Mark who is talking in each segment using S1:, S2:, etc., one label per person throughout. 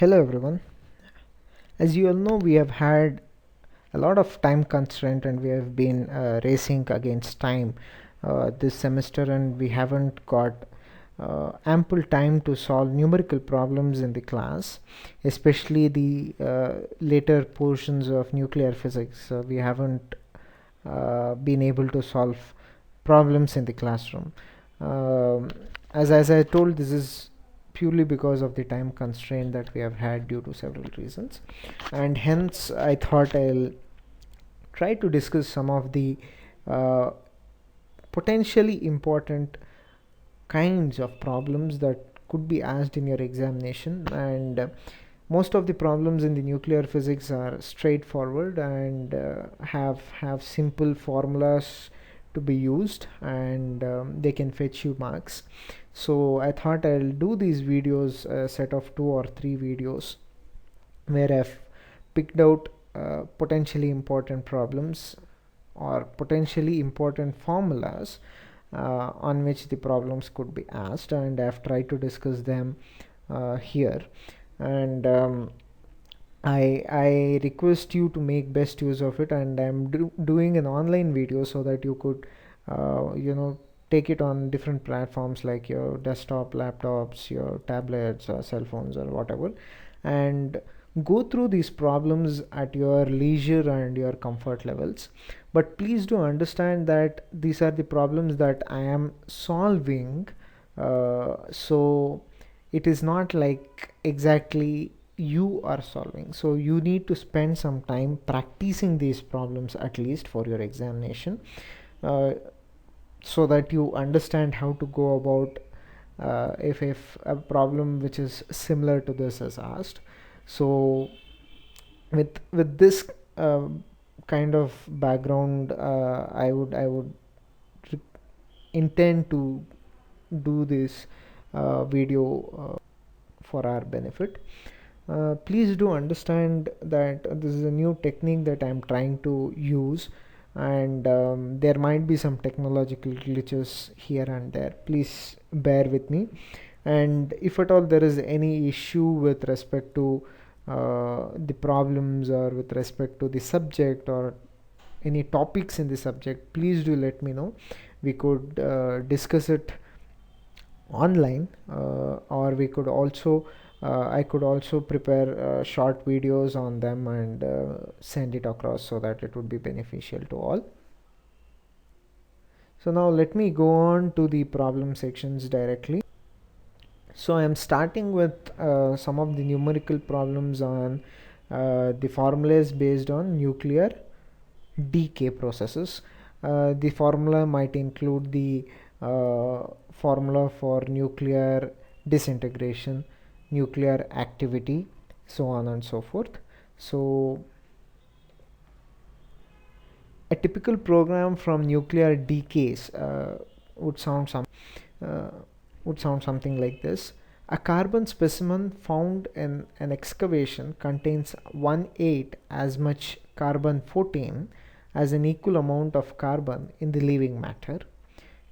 S1: Hello everyone. As you all know, we have had a lot of time constraint and we have been racing against time this semester, and we haven't got ample time to solve numerical problems in the class, especially the later portions of nuclear physics. We haven't been able to solve problems in the classroom. Um, as I told, this is purely because of the time constraint that we have had due to several reasons, and hence I thought I'll try to discuss some of the uh, potentially important kinds of problems that could be asked in your examination. And most of the problems in the nuclear physics are straightforward and have simple formulas to be used, and they can fetch you marks. So I thought I'll do these videos, a set of 2 or 3 videos, where I've picked out potentially important problems or potentially important formulas on which the problems could be asked, and I've tried to discuss them here. And I request you to make best use of it, and I'm doing an online video so that you could take it on different platforms like your desktop, laptops, your tablets, or cell phones, or whatever, and go through these problems at your leisure and your comfort levels. But please do understand that these are the problems that I am solving, so it is not like exactly you are solving. So you need to spend some time practicing these problems, at least for your examination, uh, so that you understand how to go about if a problem which is similar to this is asked. So with this kind of background, I would re- intend to do this video for our benefit. Please do understand that this is a new technique that I'm trying to use, and there might be some technological glitches here and there. Please bear with me, and if at all there is any issue with respect to the problems, or with respect to the subject, or any topics in the subject, please do let me know. We could discuss it online, or we could also I could also prepare short videos on them and send it across so that it would be beneficial to all. So now let me go on to the problem sections directly. So I am starting with some of the numerical problems on the formulas based on nuclear decay processes. The formula might include the formula for nuclear disintegration, nuclear activity, so on and so forth. So a typical program from nuclear decays would sound some uh, would sound something like this. A carbon specimen found in an excavation contains 1/8 as much carbon 14 as an equal amount of carbon in the living matter.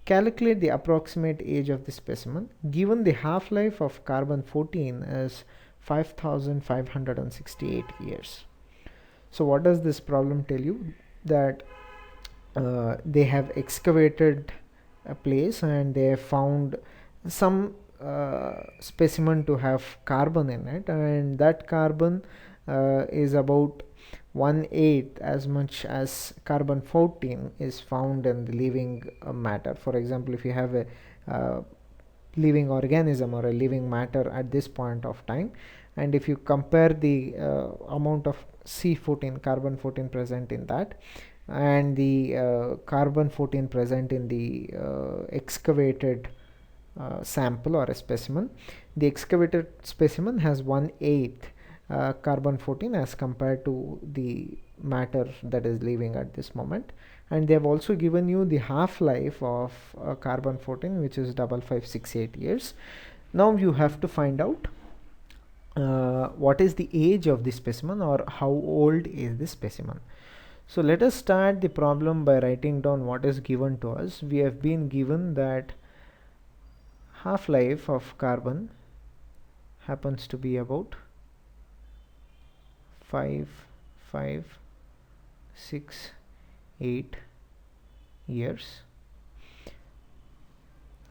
S1: Calculate the approximate age of the specimen. Given the half-life of carbon 14 is 5568 years. So what does this problem tell you? That they have excavated a place and they have found some specimen to have carbon in it, and that carbon is about 1/8 as much as carbon 14 is found in the living matter. For example, if you have a living organism or a living matter at this point of time, and if you compare the amount of C14, carbon 14 present in that, and the carbon 14 present in the excavated sample or a specimen, the excavated specimen has 1/8 carbon 14 as compared to the matter that is living at this moment. And they have also given you the half-life of carbon 14, which is 5568 years. Now you have to find out what is the age of the specimen, or how old is the specimen. So let us start the problem by writing down what is given to us. We have been given that half-life of carbon happens to be about 5, 5, 6, 8 years.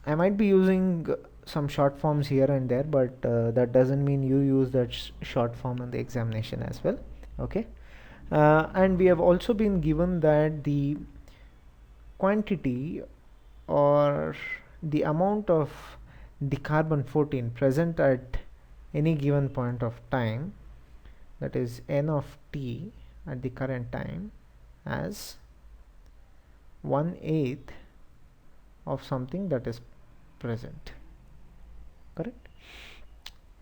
S1: I might be using some short forms here and there, but that doesn't mean you use that short form in the examination as well. Okay. And we have also been given that the quantity or the amount of the carbon 14 present at any given point of time, that is n of t at the current time, as 1/8 of something that is present. Correct?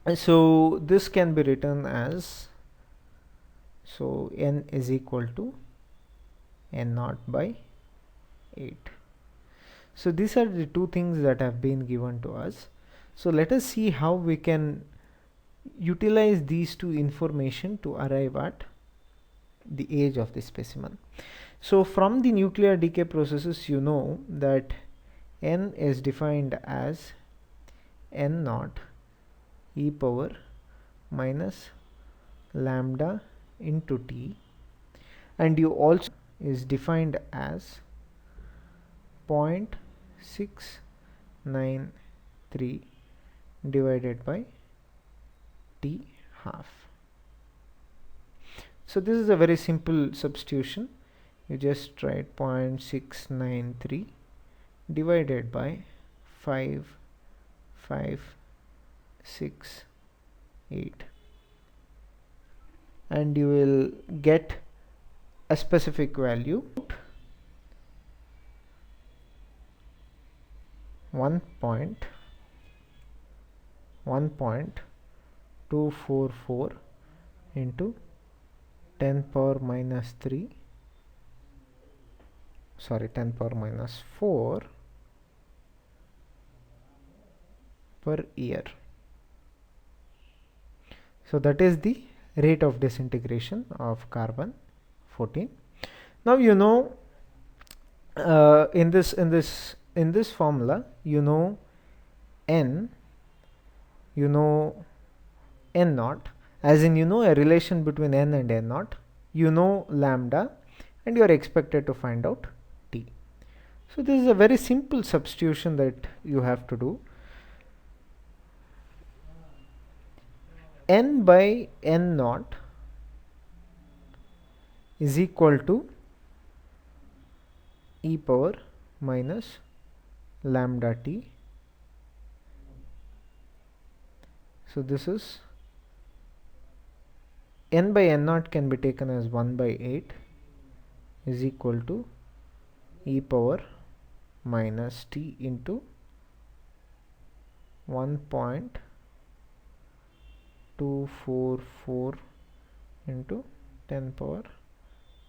S1: And so this can be written as, so n is equal to n naught by 8. So these are the two things that have been given to us. So let us see how we can utilize these two information to arrive at the age of the specimen. So from the nuclear decay processes, you know that n is defined as n naught e power minus lambda into t, and you also is defined as 0.693 divided by t half. So this is a very simple substitution. You just write 0.693 divided by 5, 5, 6, 8, and you will get a specific value, 1.244 into 10 power minus 3, sorry, 10 power minus 4 per year. So that is the rate of disintegration of carbon 14. Now you know in this formula, you know n, you know n naught, as in you know a relation between n and n naught, you know lambda, and you are expected to find out t. So this is a very simple substitution that you have to do. N by n naught is equal to e power minus lambda t. So this is n by n naught can be taken as 1 by 8 is equal to e power minus t into 1.244 into 10 power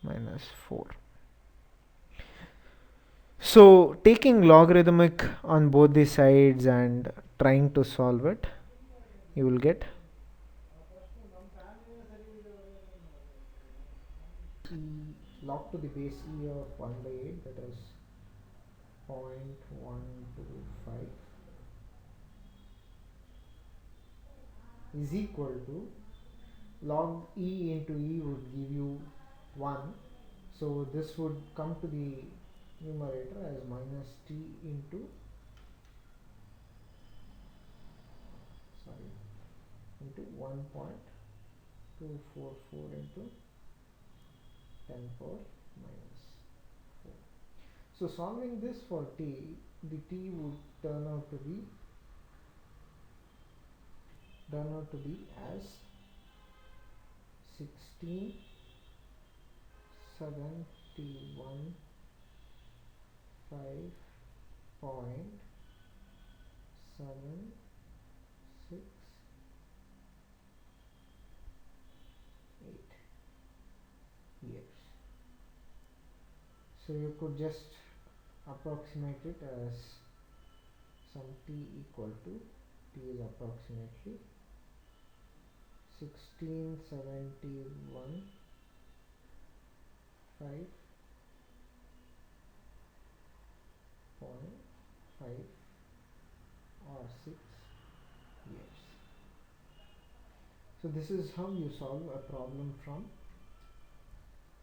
S1: minus 4. So taking logarithmic on both the sides and trying to solve it, you will get log to the base e of 1 by 8, that is 0.125, is equal to log e into e would give you 1, so this would come to the numerator as minus t into, sorry, into 1.244 into 10 power minus 4. So solving this for t, the t would turn out to be as 1671 5.76 8 years. So you could just approximate it as some t equal to, t is approximately 1671 5.5 or 6 years. So this is how you solve a problem from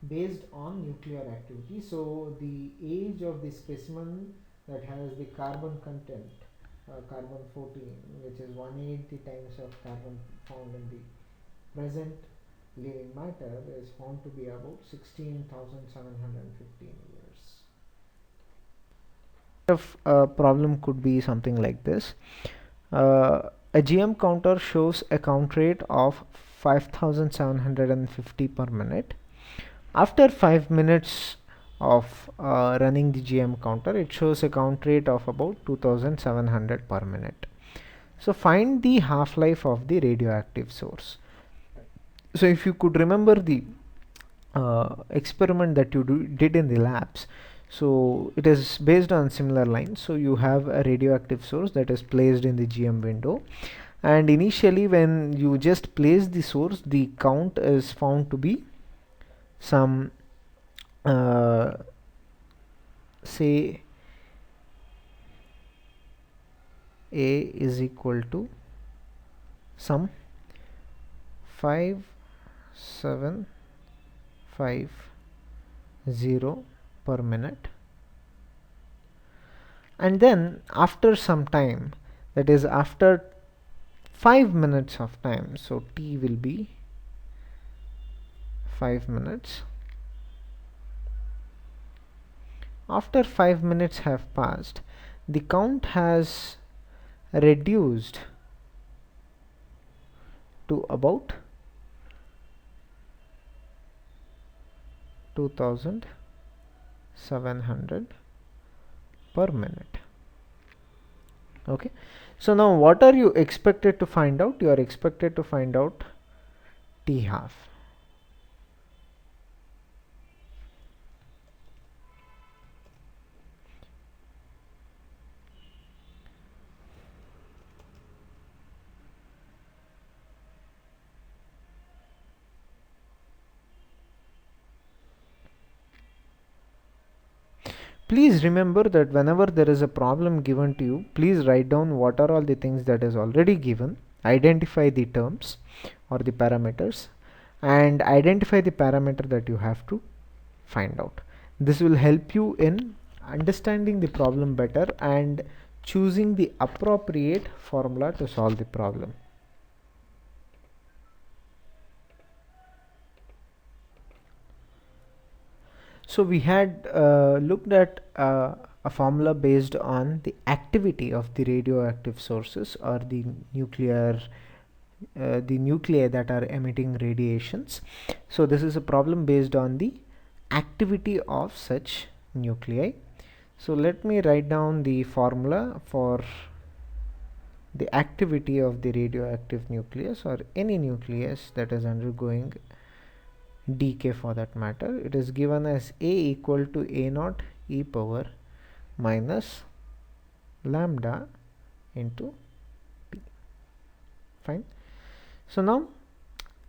S1: based on nuclear activity. So the age of the specimen that has the carbon content, carbon 14, which is 180 times of carbon found in the present living matter, is found to be about 16,715 years. If a problem could be something like this, a GM counter shows a count rate of 5,750 per minute. After 5 minutes of running the GM counter, it shows a count rate of about 2700 per minute. So find the half-life of the radioactive source. So if you could remember the experiment that you did in the labs, so it is based on similar lines. So you have a radioactive source that is placed in the GM window, and initially when you just place the source, the count is found to be some say A is equal to some 5750 per minute, and then after some time, that is after 5 minutes of time, so T will be 5 minutes. After 5 minutes have passed, the count has reduced to about 2700 per minute. Okay, so now what are you expected to find out? You are expected to find out T half. Please remember that whenever there is a problem given to you, please write down what are all the things that is already given, identify the terms or the parameters, and identify the parameter that you have to find out. This will help you in understanding the problem better and choosing the appropriate formula to solve the problem. So we had looked at a formula based on the activity of the radioactive sources or the nuclei that are emitting radiations. So this is a problem based on the activity of such nuclei. So let me write down the formula for the activity of the radioactive nucleus or any nucleus that is undergoing decay for that matter. It is given as A equal to A naught e power minus lambda into T. Fine. So now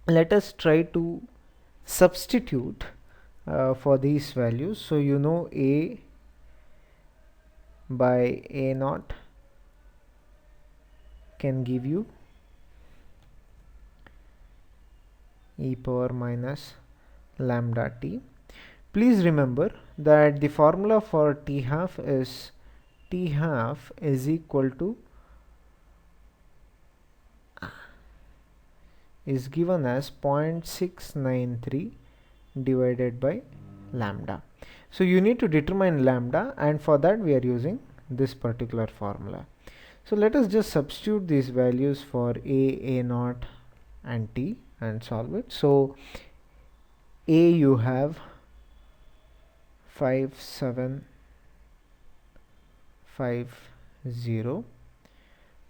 S1: let us try to substitute for these values. So you know A by A naught can give you e power minus lambda T. Please remember that the formula for T half is equal to is given as 0.693 divided by lambda. So you need to determine lambda, and for that we are using this particular formula. So let us just substitute these values for A naught and T and solve it. So A you have 5750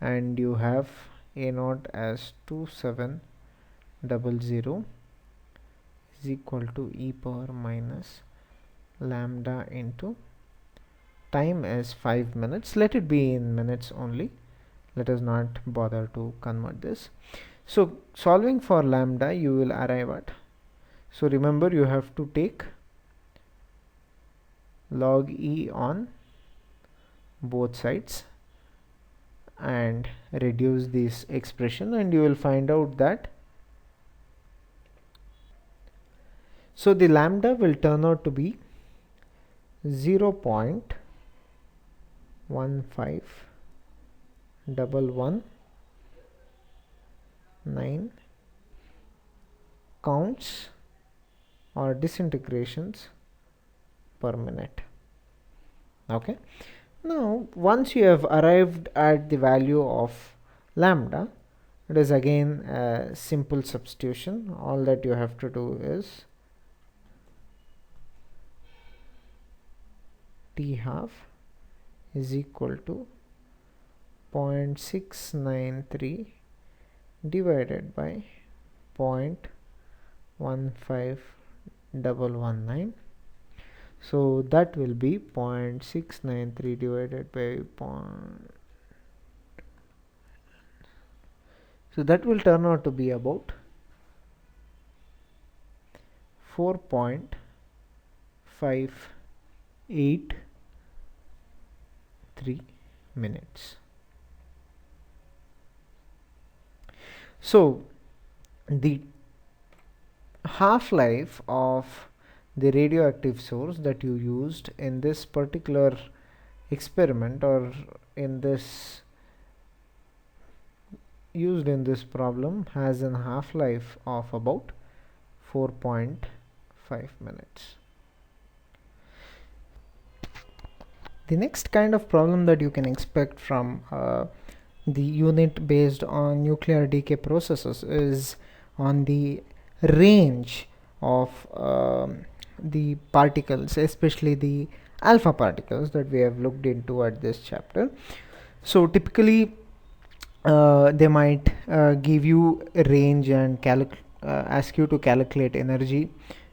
S1: and you have A naught as 2700 is equal to e power minus lambda into time is 5 minutes. Let it be in minutes only. Let us not bother to convert this. So solving for lambda you will arrive at, so remember you have to take log e on both sides and reduce this expression, and you will find out that So the lambda will turn out to be 0.15119 counts or disintegrations per minute. Okay, now once you have arrived at the value of lambda, it is again a simple substitution. All that you have to do is T half is equal to 0.693 divided by 0.15119. So that will be 0.693 divided by so that will turn out to be about 4.583 minutes. So the half-life of the radioactive source that you used in this particular experiment, or in this problem, has a half-life of about 4.5 minutes. The next kind of problem that you can expect from the unit based on nuclear decay processes is on the range of the particles, especially the alpha particles that we have looked into at this chapter. So typically they might give you a range and ask you to calculate energy.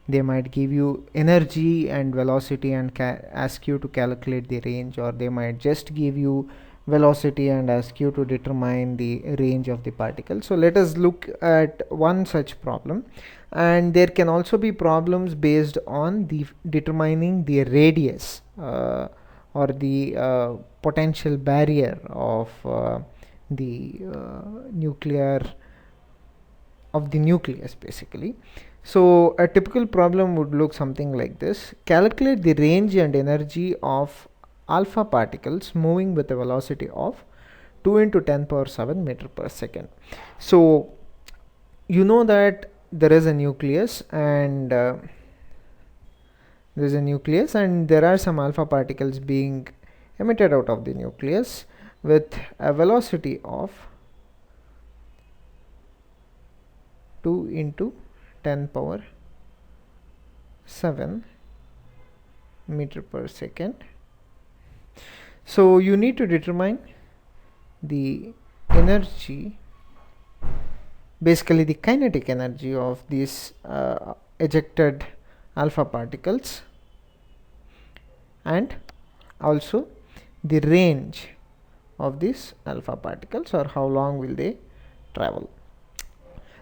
S1: They might give you energy and velocity and ask you to calculate the range, or they might just give you velocity and ask you to determine the range of the particle. So let us look at one such problem. And there can also be problems based on the determining the radius or the potential barrier of the nucleus basically. So a typical problem would look something like this: calculate the range and energy of alpha particles moving with a velocity of 2 into 10 power 7 meter per second. So you know that there is a nucleus, and there are some alpha particles being emitted out of the nucleus with a velocity of 2 into 10 power 7 meter per second. So you need to determine the energy, basically the kinetic energy of these ejected alpha particles, and also the range of these alpha particles, or how long will they travel.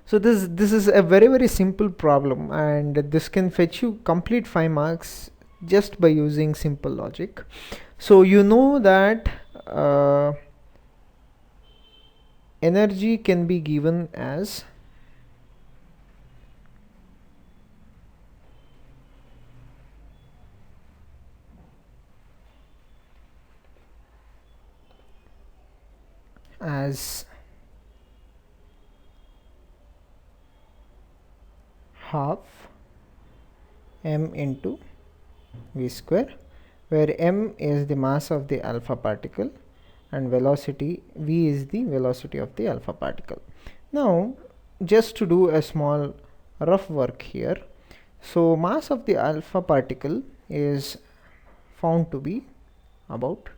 S1: So this is a very simple problem, and this can fetch you complete 5 marks just by using simple logic. So you know that energy can be given as half m into v square, where m is the mass of the alpha particle and velocity v is the velocity of the alpha particle. Now just to do a small rough work here, so mass of the alpha particle is found to be about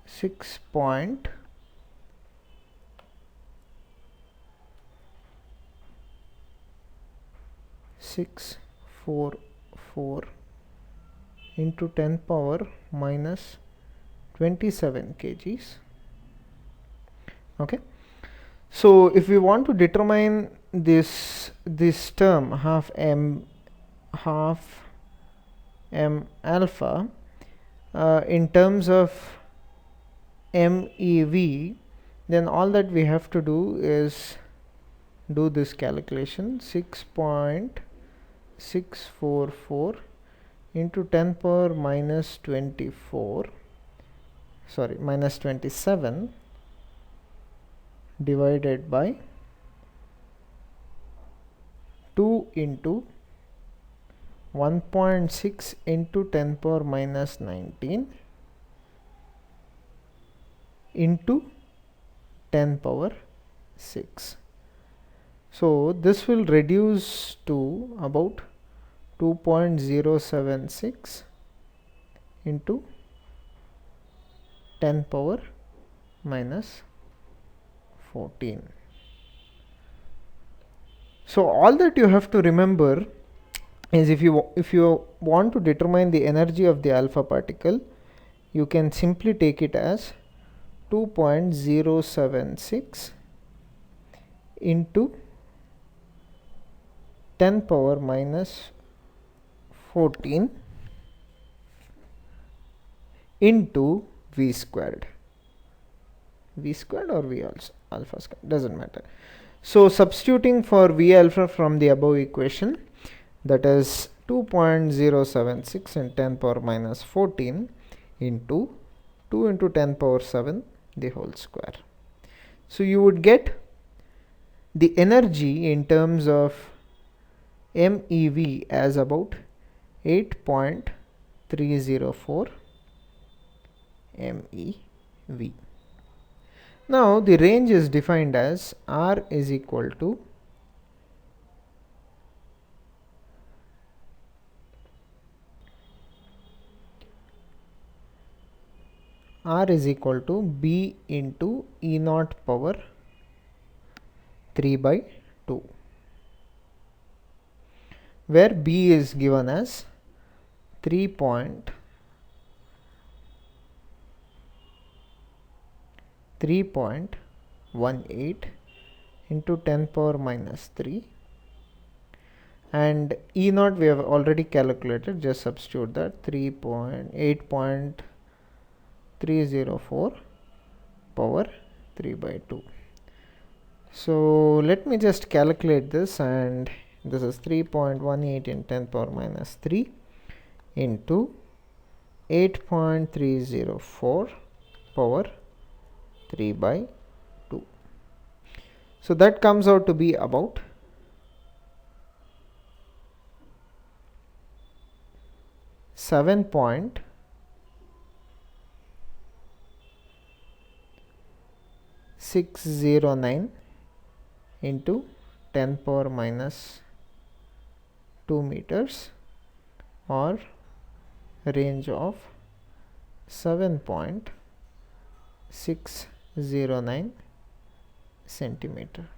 S1: 6.644 into 10 power minus 27 kgs. Okay, so if we want to determine this term half m alpha in terms of MeV, then all that we have to do is do this calculation: 6.644 644 into 10 power minus 24, sorry, minus 27 divided by 2 into 1.6 into 10 power minus 19 into 10 power 6. So this will reduce to about 2.076 into 10 power minus 14. So all that you have to remember is if you want to determine the energy of the alpha particle, you can simply take it as 2.076 into 10 power minus 14 into v squared. V squared or v alpha squared, doesn't matter. So substituting for v alpha from the above equation, that is 2.076 in 10 power minus 14 into 2 into 10 power 7 the whole square. So you would get the energy in terms of MeV as about 8.304 MeV. Now the range is defined as R is equal to B into E naught power 3 by 2, where B is given as 3.18 into 10 power minus 3, and E naught we have already calculated, just substitute that 8.304 power 3 by 2. So let me just calculate this, and this is 3.18 in 10 power minus 3 into 8.304 power 3 by 2. So that comes out to be about 7.609 into 10 power minus 2 meters, or range of 7.609 centimeter.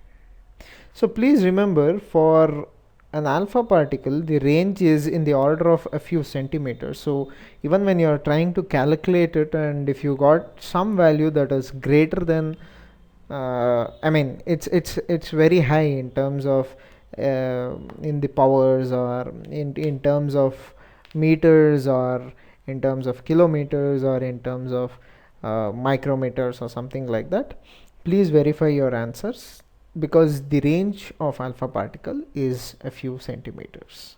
S1: So please remember, for an alpha particle the range is in the order of a few centimeters. So even when you are trying to calculate it, and if you got some value that is greater than I mean it's very high in terms of in the powers, or in terms of meters, or in terms of kilometers, or in terms of micrometers or something like that, please verify your answers, because the range of alpha particle is a few centimeters.